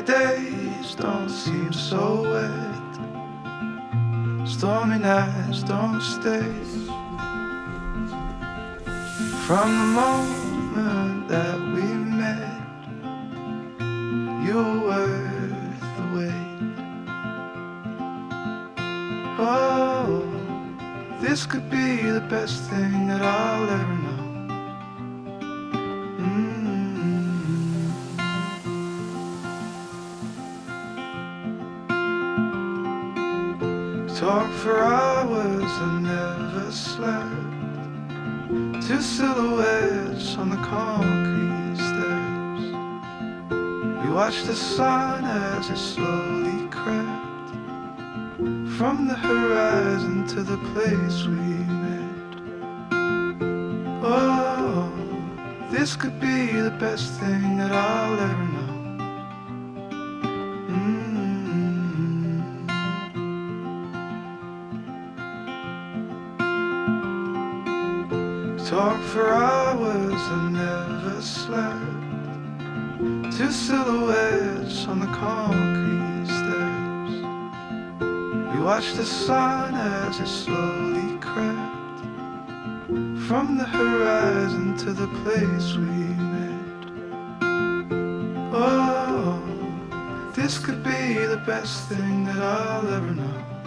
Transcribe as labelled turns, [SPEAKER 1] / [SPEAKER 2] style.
[SPEAKER 1] days don't seem so wet, stormy nights don't stay. From the moment that we met, you were worth the wait. Oh, this could be the best thing that I'll ever know. Talk for hours and never slept. Two silhouettes on the concrete steps. We watched the sun as it slowly crept from the horizon to the place we met. Oh, this could be the best thing that I'll ever know. Talk for hours and never slept. Two silhouettes on the concrete steps. We watched the sun as it slowly crept from the horizon to the place we met. Oh, this could be the best thing that I'll ever know.